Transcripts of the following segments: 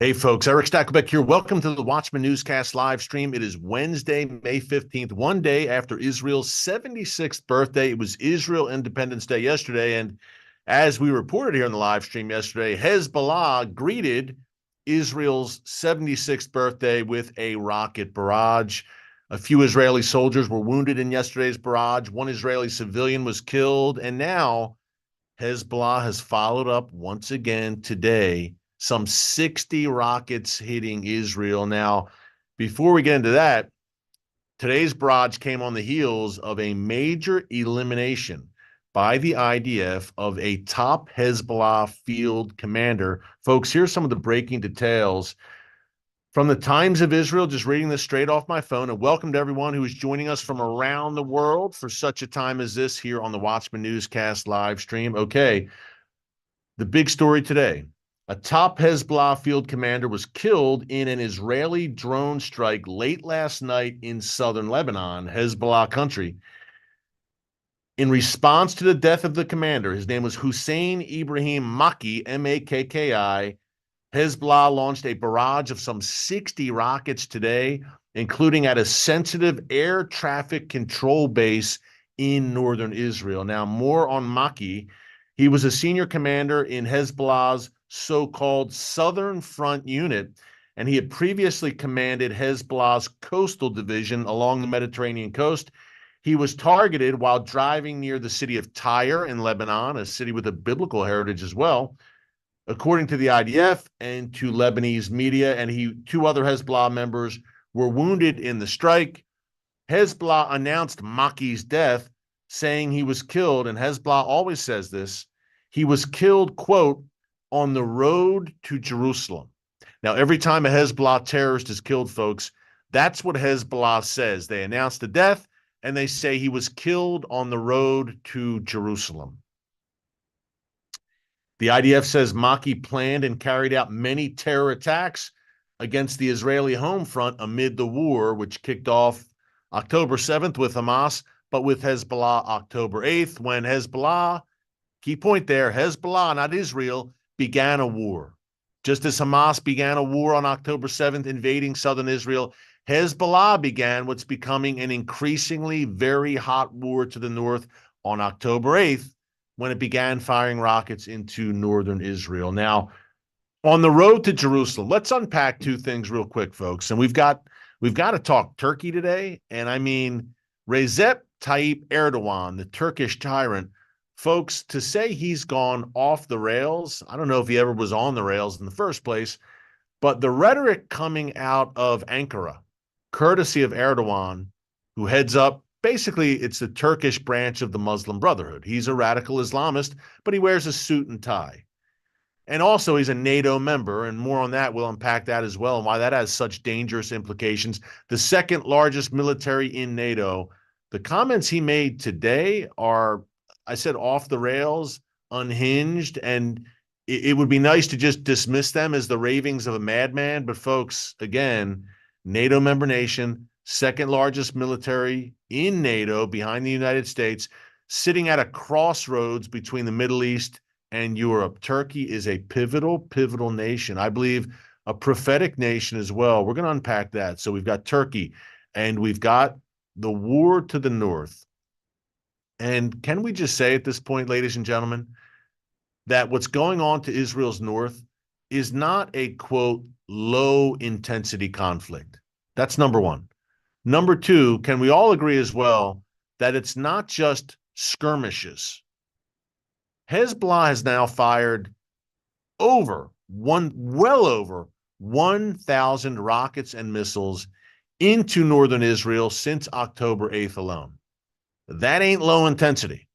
Hey folks, Erick Stakelbeck here. Welcome to the Watchman Newscast live stream. It is Wednesday, May 15th, one day after Israel's 76th birthday. It was Israel Independence Day yesterday. And as we reported here in the live stream yesterday, Hezbollah greeted Israel's 76th birthday with a rocket barrage. A few Israeli soldiers were wounded in yesterday's barrage. One Israeli civilian was killed. And now Hezbollah has followed up once again today, some 60 rockets hitting Israel. Now, before we get into that, today's barrage came on the heels of a major elimination by the IDF of a top Hezbollah field commander. Folks, here's some of the breaking details from the Times of Israel, just reading this straight off my phone. And welcome to everyone who is joining us from around the world for such a time as this here on the Watchman Newscast live stream. Okay, the big story today. A top Hezbollah field commander was killed in an Israeli drone strike late last night in southern Lebanon, Hezbollah country. In response to the death of the commander, his name was Hussein Ibrahim Maki, M-A-K-K-I, Hezbollah launched a barrage of some 60 rockets today, including at a sensitive air traffic control base in northern Israel. Now, more on Maki. He was a senior commander in Hezbollah's so-called Southern Front Unit, and he had previously commanded Hezbollah's coastal division along the Mediterranean coast. He was targeted while driving near the city of Tyre in Lebanon, a city with a biblical heritage as well. According to the IDF and to Lebanese media, and two other Hezbollah members were wounded in the strike. Hezbollah announced Maki's death, saying he was killed, and Hezbollah always says this, he was killed, quote, on the road to Jerusalem. Now, every time a Hezbollah terrorist is killed, folks, that's what Hezbollah says. They announce the death, and they say he was killed on the road to Jerusalem. The IDF says Maki planned and carried out many terror attacks against the Israeli home front amid the war, which kicked off October 7th with Hamas, but with Hezbollah October 8th, when Hezbollah, key point there, Hezbollah, not Israel, began a war. Just as Hamas began a war on October 7th, invading southern Israel, Hezbollah began what's becoming an increasingly very hot war to the north on October 8th, when it began firing rockets into northern Israel. Now, on the road to Jerusalem, let's unpack two things real quick, folks. And we've got to talk Turkey today. And I mean, Recep Tayyip Erdogan, the Turkish tyrant, folks, to say he's gone off the rails, I don't know if he ever was on the rails in the first place, but the rhetoric coming out of Ankara, courtesy of Erdogan, who heads up, basically, it's the Turkish branch of the Muslim Brotherhood. He's a radical Islamist, but he wears a suit and tie. And also, he's a NATO member, and more on that, we'll unpack that as well, and why that has such dangerous implications. The second largest military in NATO. The comments he made today are, I said, off the rails, unhinged, and it would be nice to just dismiss them as the ravings of a madman. But folks, again, NATO member nation, second largest military in NATO behind the United States, sitting at a crossroads between the Middle East and Europe. Turkey is a pivotal nation. I believe a prophetic nation as well. We're going to unpack that. So we've got Turkey and we've got the war to the north. And can we just say at this point, ladies and gentlemen, that what's going on to Israel's north is not a, quote, low intensity conflict. That's number one. Number two, can we all agree as well that it's not just skirmishes? Hezbollah has now fired well over 1,000 rockets and missiles into northern Israel since October 8th alone. That ain't low intensity.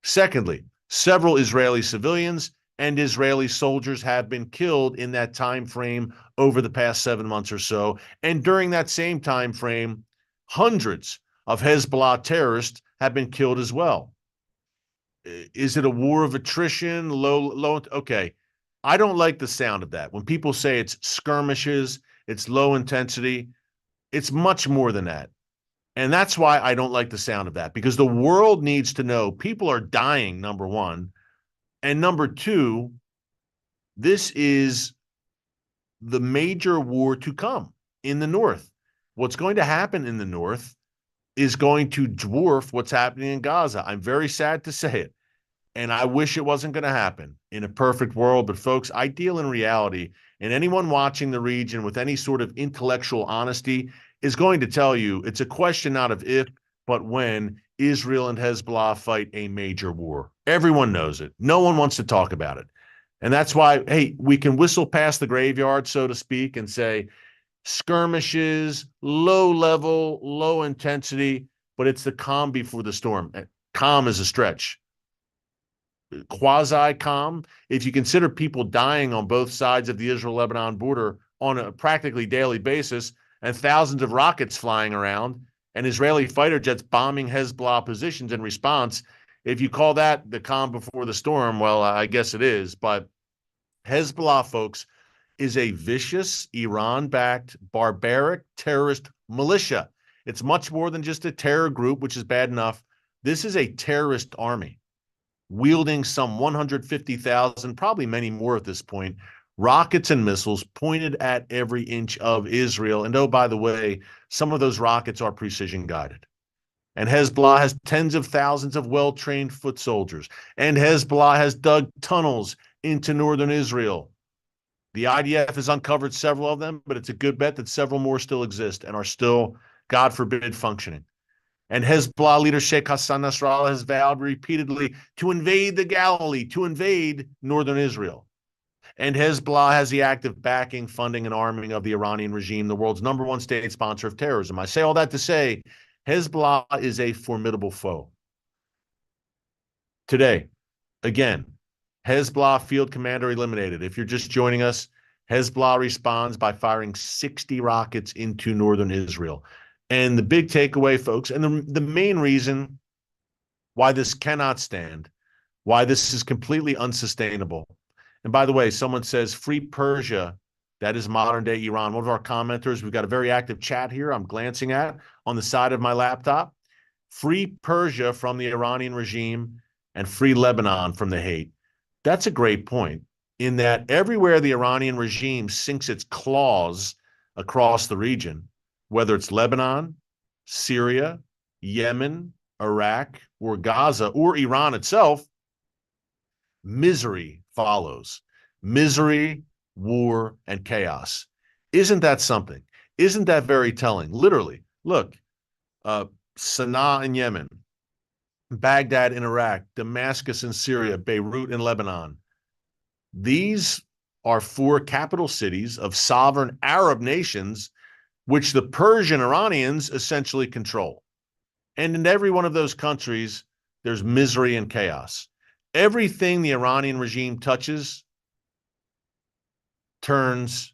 Secondly, several Israeli civilians and Israeli soldiers have been killed in that time frame over the past 7 months or so. And during that same time frame, hundreds of Hezbollah terrorists have been killed as well. Is it a war of attrition? Low? Okay. I don't like the sound of that. When people say it's skirmishes, it's low intensity, it's much more than that. And that's why I don't like the sound of that, because the world needs to know people are dying, number one. And number two, this is the major war to come in the north. What's going to happen in the north is going to dwarf what's happening in Gaza. I'm very sad to say it, and I wish it wasn't going to happen in a perfect world. But folks, I deal in reality, and anyone watching the region with any sort of intellectual honesty is going to tell you it's a question not of if, but when Israel and Hezbollah fight a major war. Everyone knows it. No one wants to talk about it. And that's why, hey, we can whistle past the graveyard, so to speak, and say skirmishes, low level, low intensity, but it's the calm before the storm. Calm is a stretch. Quasi calm. If you consider people dying on both sides of the Israel-Lebanon border on a practically daily basis, and thousands of rockets flying around, and Israeli fighter jets bombing Hezbollah positions in response, if you call that the calm before the storm, well, I guess it is. But Hezbollah, folks, is a vicious, Iran-backed, barbaric terrorist militia. It's much more than just a terror group, which is bad enough. This is a terrorist army wielding some 150,000, probably many more at this point, rockets and missiles pointed at every inch of Israel. And oh, by the way, some of those rockets are precision guided. And Hezbollah has tens of thousands of well-trained foot soldiers. And Hezbollah has dug tunnels into northern Israel. The IDF has uncovered several of them, but it's a good bet that several more still exist and are still, God forbid, functioning. And Hezbollah leader Sheikh Hassan Nasrallah has vowed repeatedly to invade the Galilee, to invade northern Israel. And Hezbollah has the active backing, funding, and arming of the Iranian regime, the world's #1 state sponsor of terrorism. I say all that to say Hezbollah is a formidable foe. Today, again, Hezbollah field commander eliminated. If you're just joining us, Hezbollah responds by firing 60 rockets into northern Israel. And the big takeaway, folks, and the main reason why this cannot stand, why this is completely unsustainable. And by the way, someone says free Persia, that is modern day Iran. One of our commenters, we've got a very active chat here I'm glancing at on the side of my laptop. Free Persia from the Iranian regime and free Lebanon from the hate. That's a great point, in that everywhere the Iranian regime sinks its claws across the region, whether it's Lebanon, Syria, Yemen, Iraq, or Gaza, or Iran itself, misery follows. Misery, war, and chaos. Isn't that something? Isn't that very telling? Literally, look, Sana'a in Yemen, Baghdad in Iraq, Damascus in Syria, Beirut in Lebanon. These are 4 capital cities of sovereign Arab nations which the Persian Iranians essentially control. And in every one of those countries, there's misery and chaos. Everything the Iranian regime touches turns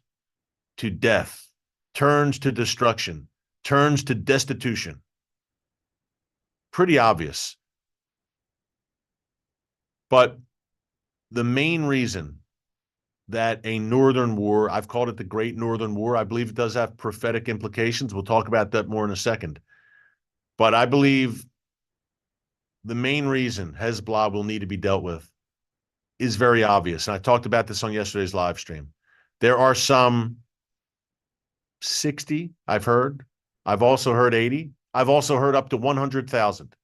to death, turns to destruction, turns to destitution. Pretty obvious. But the main reason that a northern war, I've called it the Great Northern War, I believe it does have prophetic implications. We'll talk about that more in a second. But I believe the main reason Hezbollah will need to be dealt with is very obvious. And I talked about this on yesterday's live stream. There are some 60, I've heard. I've also heard 80. I've also heard up to 100,000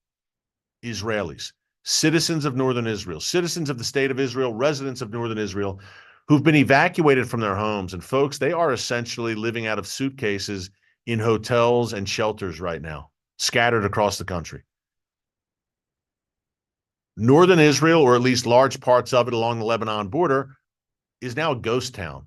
Israelis, citizens of northern Israel, citizens of the state of Israel, residents of northern Israel, who've been evacuated from their homes. And folks, they are essentially living out of suitcases in hotels and shelters right now, scattered across the country. Northern Israel, or at least large parts of it along the Lebanon border, is now a ghost town.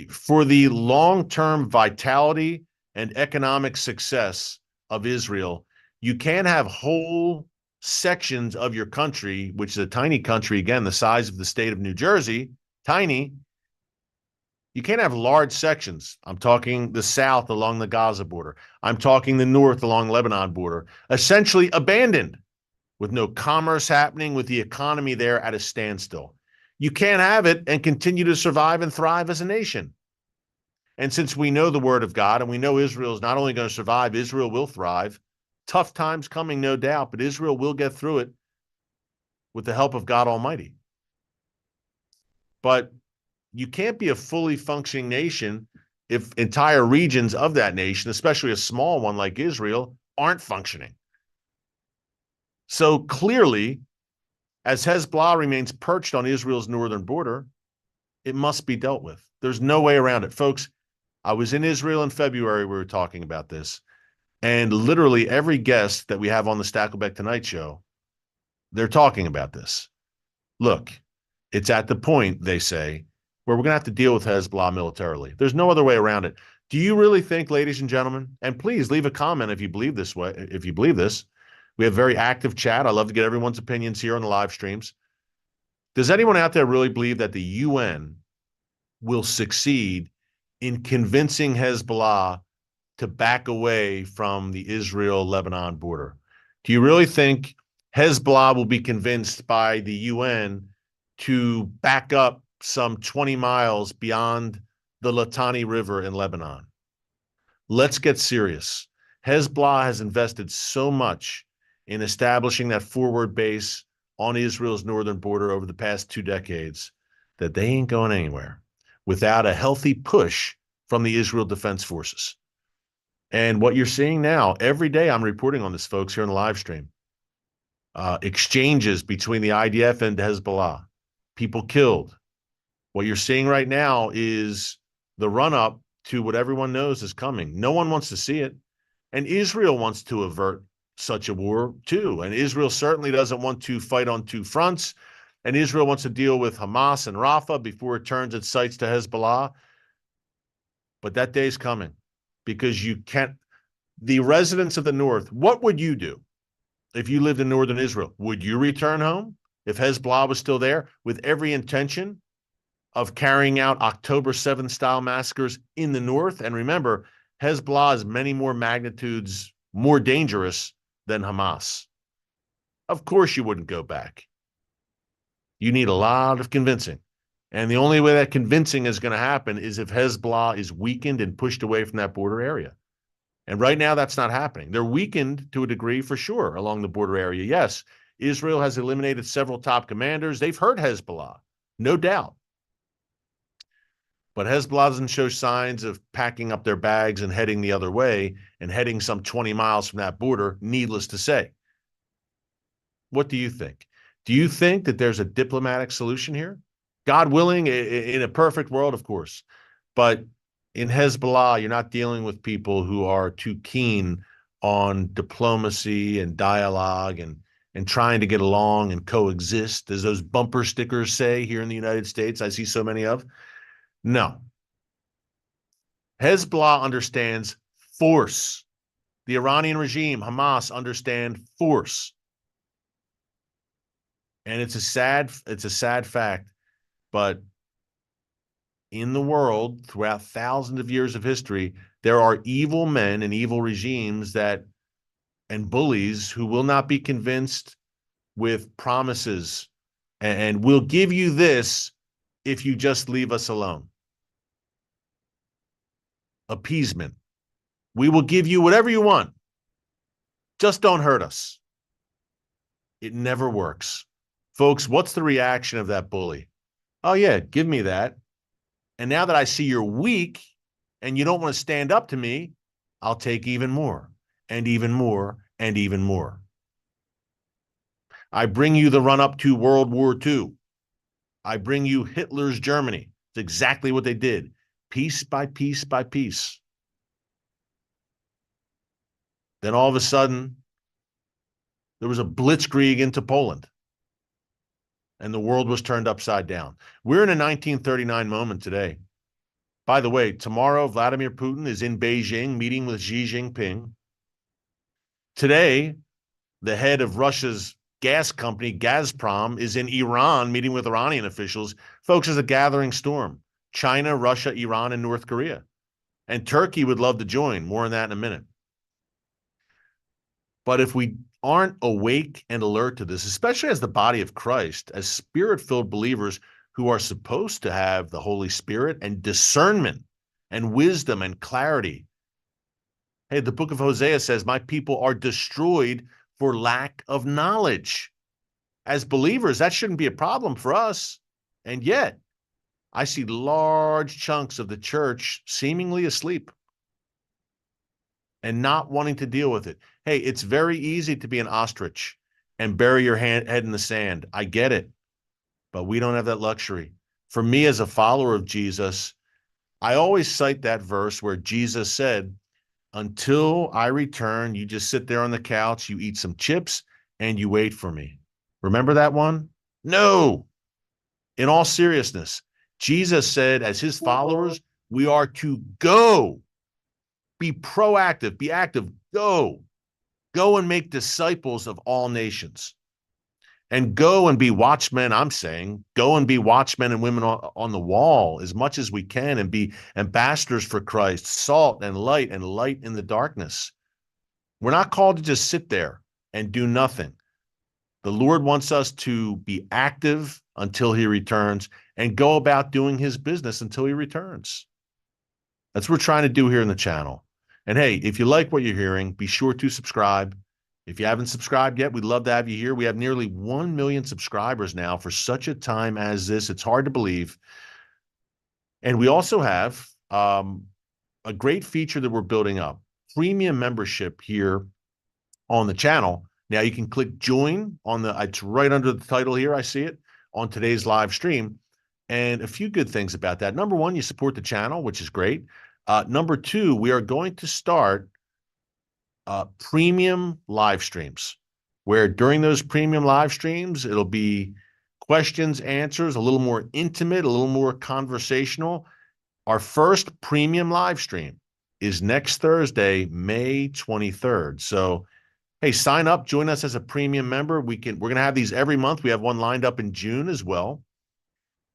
For the long-term vitality and economic success of Israel, you can't have whole sections of your country, which is a tiny country, again, the size of the state of New Jersey, tiny. You can't have large sections. I'm talking the south along the Gaza border. I'm talking the north along Lebanon border, essentially abandoned, with no commerce happening, with the economy there at a standstill. You can't have it and continue to survive and thrive as a nation. And since we know the word of God and we know Israel is not only going to survive, Israel will thrive. Tough times coming, no doubt, but Israel will get through it with the help of God Almighty. But you can't be a fully functioning nation if entire regions of that nation, especially a small one like Israel, aren't functioning. So clearly, as Hezbollah remains perched on Israel's northern border, it must be dealt with. There's no way around it. Folks, I was in Israel in February. We were talking about this. And literally every guest that we have on the Stakelbeck Tonight show, they're talking about this. Look, it's at the point, they say, where we're going to have to deal with Hezbollah militarily. There's no other way around it. Do you really think, ladies and gentlemen, and please leave a comment if you believe this way, if you believe this. We have very active chat. I love to get everyone's opinions here on the live streams. Does anyone out there really believe that the UN will succeed in convincing Hezbollah to back away from the Israel-Lebanon border? Do you really think Hezbollah will be convinced by the UN to back up some 20 miles beyond the Litani River in Lebanon? Let's get serious. Hezbollah has invested so much in establishing that forward base on Israel's northern border over the past 2 decades that they ain't going anywhere without a healthy push from the Israel Defense Forces. And what you're seeing now, every day I'm reporting on this, folks, here in the live stream. Exchanges between the IDF and Hezbollah, people killed. What you're seeing right now is the run-up to what everyone knows is coming. No one wants to see it. And Israel wants to avert such a war too. And Israel certainly doesn't want to fight on 2 fronts. And Israel wants to deal with Hamas and Rafah before it turns its sights to Hezbollah. But that day's coming because you can't. The residents of the north, what would you do if you lived in northern Israel? Would you return home if Hezbollah was still there with every intention of carrying out October 7th style massacres in the north? And remember, Hezbollah is many more magnitudes more dangerous than Hamas. Of course you wouldn't go back. You need a lot of convincing. And the only way that convincing is going to happen is if Hezbollah is weakened and pushed away from that border area. And right now that's not happening. They're weakened to a degree for sure along the border area. Yes, Israel has eliminated several top commanders. They've hurt Hezbollah, no doubt. But Hezbollah doesn't show signs of packing up their bags and heading the other way and heading some 20 miles from that border, needless to say. What do you think? Do you think that there's a diplomatic solution here? God willing, in a perfect world, of course. But in Hezbollah, you're not dealing with people who are too keen on diplomacy and dialogue and trying to get along and coexist, as those bumper stickers say here in the United States, I see so many of. No. Hezbollah understands force. The Iranian regime, Hamas, understand force. And it's a sad fact, but in the world, throughout thousands of years of history, there are evil men and evil regimes and bullies who will not be convinced with promises and we'll give you this if you just leave us alone. Appeasement. We will give you whatever you want. Just don't hurt us. It never works. Folks, what's the reaction of that bully? Oh, yeah, give me that. And now that I see you're weak and you don't want to stand up to me, I'll take even more and even more and even more. I bring you the run-up to World War II. I bring you Hitler's Germany. It's exactly what they did, piece by piece by piece. Then all of a sudden, there was a blitzkrieg into Poland. And the world was turned upside down. We're in a 1939 moment today. By the way, tomorrow, Vladimir Putin is in Beijing meeting with Xi Jinping. Today, the head of Russia's gas company, Gazprom, is in Iran meeting with Iranian officials. Folks, it's a gathering storm. China, Russia, Iran, and North Korea. And Turkey would love to join. More on that in a minute. But if we aren't awake and alert to this, especially as the body of Christ, as spirit-filled believers who are supposed to have the Holy Spirit and discernment and wisdom and clarity. Hey, the book of Hosea says, my people are destroyed for lack of knowledge. As believers, that shouldn't be a problem for us. And yet, I see large chunks of the church seemingly asleep and not wanting to deal with it. Hey, it's very easy to be an ostrich and bury your head in the sand. I get it, but we don't have that luxury. For me, as a follower of Jesus, I always cite that verse where Jesus said, until I return, you just sit there on the couch, you eat some chips, and you wait for me. Remember that one? No. In all seriousness, Jesus said, as his followers, we are to go, be proactive, be active, go and make disciples of all nations. And go and be watchmen, I'm saying, go and be watchmen and women on the wall as much as we can and be ambassadors for Christ, salt and light in the darkness. We're not called to just sit there and do nothing. The Lord wants us to be active until he returns and go about doing his business until he returns. That's what we're trying to do here in the channel. And hey, if you like what you're hearing, be sure to subscribe. If you haven't subscribed yet, we'd love to have you here. We have nearly 1 million subscribers now for such a time as this. It's hard to believe. And we also have a great feature that we're building up, premium membership here on the channel. Now you can click join on it's right under the title here. I see it on today's live stream. And a few good things about that. Number one, you support the channel, which is great. Number two, we are going to start premium live streams, where during those premium live streams, it'll be questions, answers, a little more intimate, a little more conversational. Our first premium live stream is next Thursday, May 23rd. So, hey, sign up, join us as a premium member. We're going to have these every month. We have one lined up in June as well.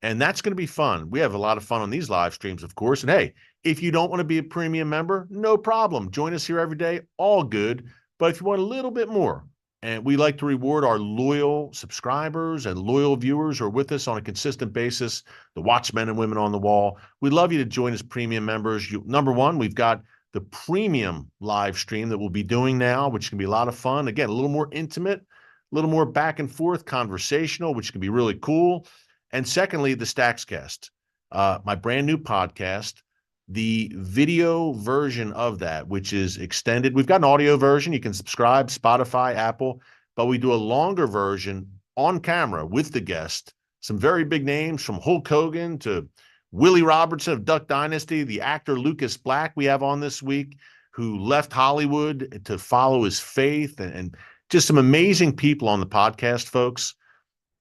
And that's going to be fun. We have a lot of fun on these live streams, of course. And hey, if you don't want to be a premium member, no problem. Join us here every day, all good. But if you want a little bit more, and we like to reward our loyal subscribers and loyal viewers who are with us on a consistent basis, the watchmen and women on the wall, we'd love you to join as premium members. Number one, we've got the premium live stream that we'll be doing now, which can be a lot of fun. Again, a little more intimate, a little more back and forth conversational, which can be really cool. And secondly, the Stackscast, my brand new podcast, the video version of that, which is extended. We've got an audio version. You can subscribe, Spotify, Apple, but we do a longer version on camera with the guest. Some very big names from Hulk Hogan to Willie Robertson of Duck Dynasty, the actor Lucas Black we have on this week, who left Hollywood to follow his faith, and just some amazing people on the podcast, folks.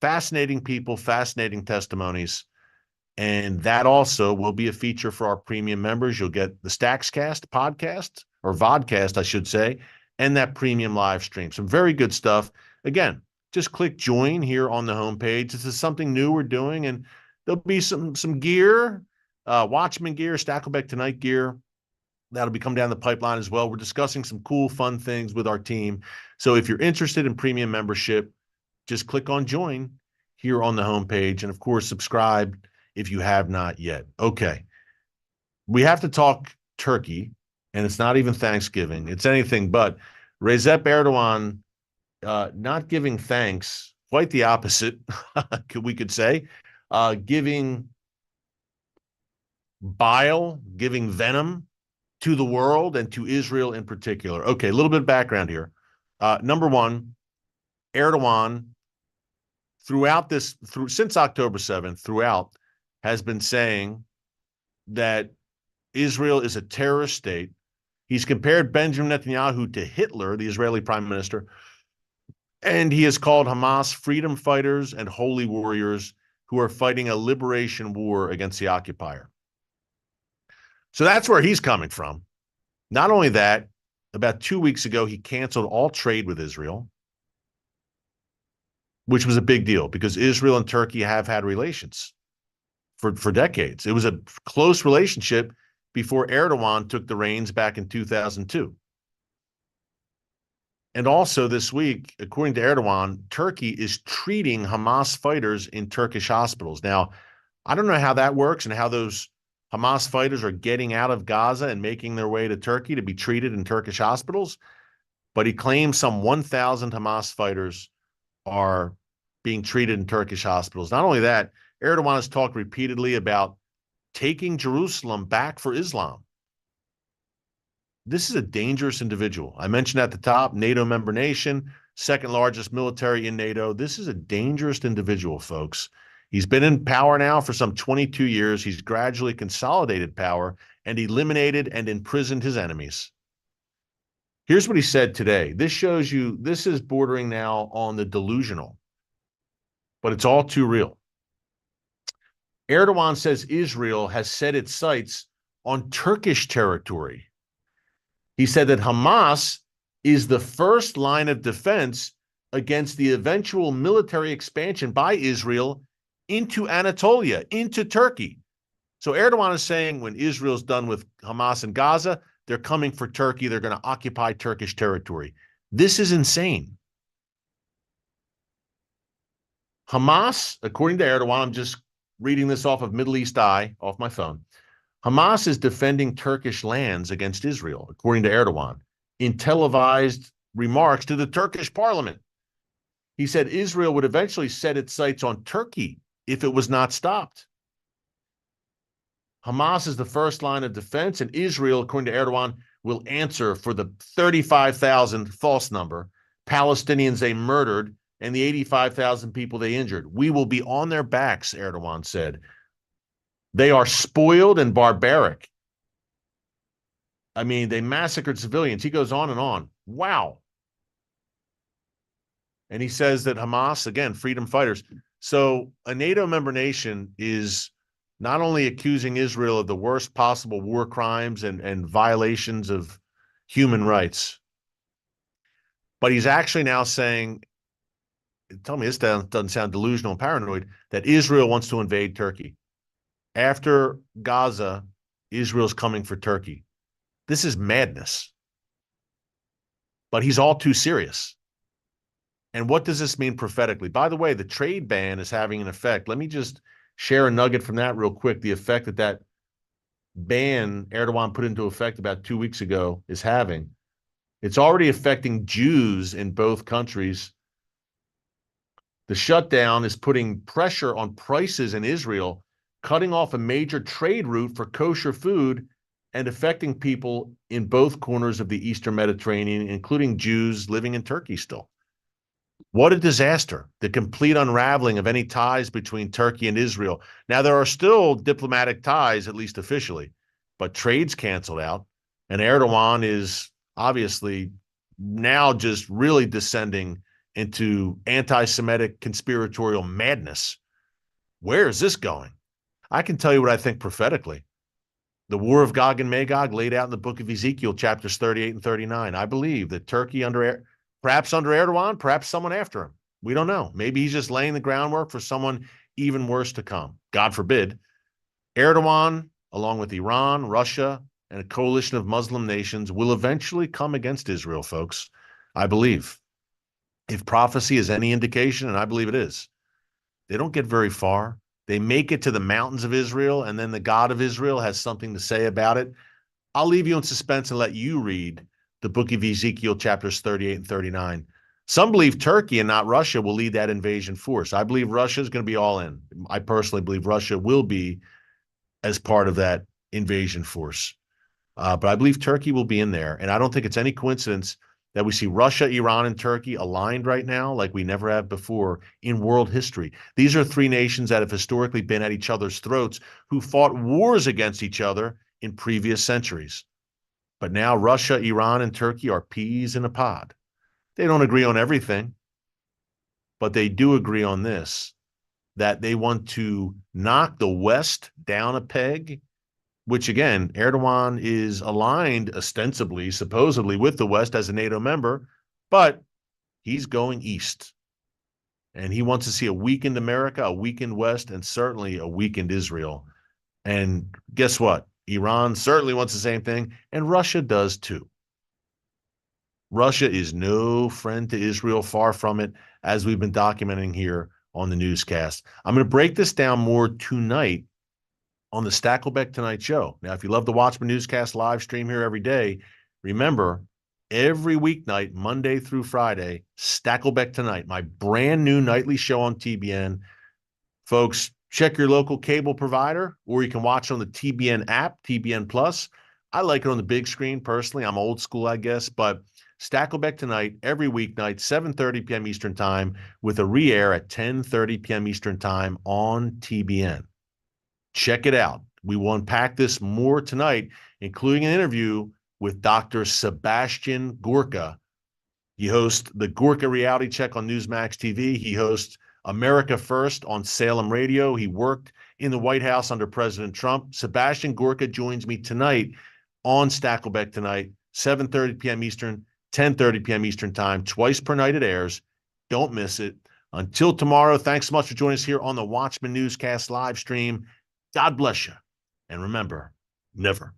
Fascinating people, fascinating testimonies. And that also will be a feature for our premium members. You'll get the Stackscast podcast, or vodcast, I should say, and that premium live stream. Some very good stuff. Again, just click join here on the homepage. This is something new we're doing, and there'll be some gear, Watchman gear, Stakelbeck Tonight gear. That'll be coming down the pipeline as well. We're discussing some cool, fun things with our team. So if you're interested in premium membership, just click on join here on the homepage. And of course, subscribe if you have not yet. Okay. We have to talk Turkey, and it's not even Thanksgiving. It's anything but. Recep Erdogan not giving thanks, quite the opposite, we could say, giving bile, giving venom to the world and to Israel in particular. Okay, a little bit of background here. Number one, Erdogan, since October 7th, throughout, has been saying that Israel is a terrorist state. He's compared Benjamin Netanyahu to Hitler, the Israeli prime minister, and he has called Hamas freedom fighters and holy warriors who are fighting a liberation war against the occupier. So that's where he's coming from. Not only that, about 2 weeks ago, he canceled all trade with Israel, which was a big deal because Israel and Turkey have had relations for decades. It was a close relationship before Erdogan took the reins back in 2002. And also this week, according to Erdogan, Turkey is treating Hamas fighters in Turkish hospitals. Now, I don't know how that works and how those Hamas fighters are getting out of Gaza and making their way to Turkey to be treated in Turkish hospitals, but he claims some 1,000 Hamas fighters are being treated in Turkish hospitals. Not only that, Erdogan has talked repeatedly about taking Jerusalem back for Islam. This is a dangerous individual. I mentioned at the top, NATO member nation, second largest military in NATO. This is a dangerous individual, folks. He's been in power now for some 22 years. He's gradually consolidated power and eliminated and imprisoned his enemies. Here's what he said today. This shows you, this is bordering now on the delusional, but it's all too real. Erdogan says Israel has set its sights on Turkish territory. He said that Hamas is the first line of defense against the eventual military expansion by Israel into Anatolia, into Turkey. So Erdogan is saying when Israel's done with Hamas and Gaza, they're coming for Turkey. They're going to occupy Turkish territory. This is insane. Hamas, according to Erdogan, I'm just reading this off of Middle East Eye, off my phone. Hamas is defending Turkish lands against Israel, according to Erdogan, in televised remarks to the Turkish parliament. He said Israel would eventually set its sights on Turkey if it was not stopped. Hamas is the first line of defense, and Israel, according to Erdogan, will answer for the 35,000 false number Palestinians they murdered and the 85,000 people they injured. We will be on their backs, Erdogan said. They are spoiled and barbaric. I mean, they massacred civilians. He goes on and on. Wow. And he says that Hamas, again, freedom fighters. So a NATO member nation is not only accusing Israel of the worst possible war crimes and violations of human rights, but he's actually now saying, tell me this doesn't sound delusional and paranoid, that Israel wants to invade Turkey. After Gaza, Israel's coming for Turkey. This is madness. But he's all too serious. And what does this mean prophetically? By the way, the trade ban is having an effect. Let me just share a nugget from that real quick. The effect that that ban Erdogan put into effect about 2 weeks ago is having. It's already affecting Jews in both countries. The shutdown is putting pressure on prices in Israel, cutting off a major trade route for kosher food and affecting people in both corners of the Eastern Mediterranean, including Jews living in Turkey still. What a disaster. The complete unraveling of any ties between Turkey and Israel. Now, there are still diplomatic ties, at least officially, but trade's canceled out. And Erdogan is obviously now just really descending into anti-Semitic conspiratorial madness. Where is this going? I can tell you what I think prophetically. The war of Gog and Magog laid out in the book of Ezekiel, chapters 38 and 39. I believe that Turkey, perhaps under Erdogan, perhaps someone after him. We don't know. Maybe he's just laying the groundwork for someone even worse to come. God forbid. Erdogan, along with Iran, Russia, and a coalition of Muslim nations, will eventually come against Israel, folks. I believe. If prophecy is any indication, and I believe it is, they don't get very far. They make it to the mountains of Israel, and then the God of Israel has something to say about it. I'll leave you in suspense and let you read the book of Ezekiel, chapters 38 and 39. Some believe Turkey and not Russia will lead that invasion force. I believe Russia is going to be all in. I personally believe Russia will be as part of that invasion force. But I believe Turkey will be in there. And I don't think it's any coincidence that we see Russia, Iran, and Turkey aligned right now like we never have before in world history. These are three nations that have historically been at each other's throats, who fought wars against each other in previous centuries. But now Russia, Iran, and Turkey are peas in a pod. They don't agree on everything, but they do agree on this, that they want to knock the West down a peg, which again, Erdogan is aligned ostensibly, supposedly with the West as a NATO member, but he's going east. And he wants to see a weakened America, a weakened West, and certainly a weakened Israel. And guess what? Iran certainly wants the same thing, and Russia does too. Russia is no friend to Israel, far from it, as we've been documenting here on the newscast. I'm going to break this down more tonight on the Stakelbeck Tonight Show. Now, if you love the Watchman Newscast live stream here every day, remember, every weeknight, Monday through Friday, Stakelbeck Tonight, my brand new nightly show on TBN. Folks, Check your local cable provider, or you can watch on the TBN app, TBN Plus. I like it on the big screen personally. I'm old school, I guess, but Stakelbeck Tonight every weeknight, 7:30 p.m. Eastern Time, with a re-air at 10:30 p.m. Eastern Time on TBN. Check it out. We will unpack this more tonight, including an interview with Dr. Sebastian Gorka. He hosts the Gorka Reality Check on Newsmax TV. He hosts America First on Salem Radio. He worked in the White House under President Trump. Sebastian Gorka joins me tonight on Stakelbeck Tonight, 7:30 p.m. Eastern, 10:30 p.m. Eastern Time. Twice per night it airs. Don't miss it. Until tomorrow, thanks so much for joining us here on the Watchman Newscast live stream. God bless you. And remember, never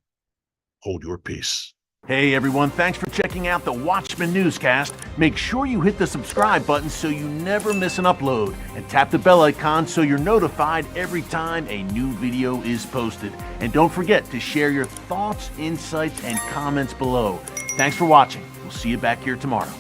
hold your peace. Hey everyone, thanks for checking out the Watchman Newscast. Make sure you hit the subscribe button so you never miss an upload, and tap the bell icon so you're notified every time a new video is posted. And don't forget to share your thoughts, insights, and comments below. Thanks for watching. We'll see you back here tomorrow.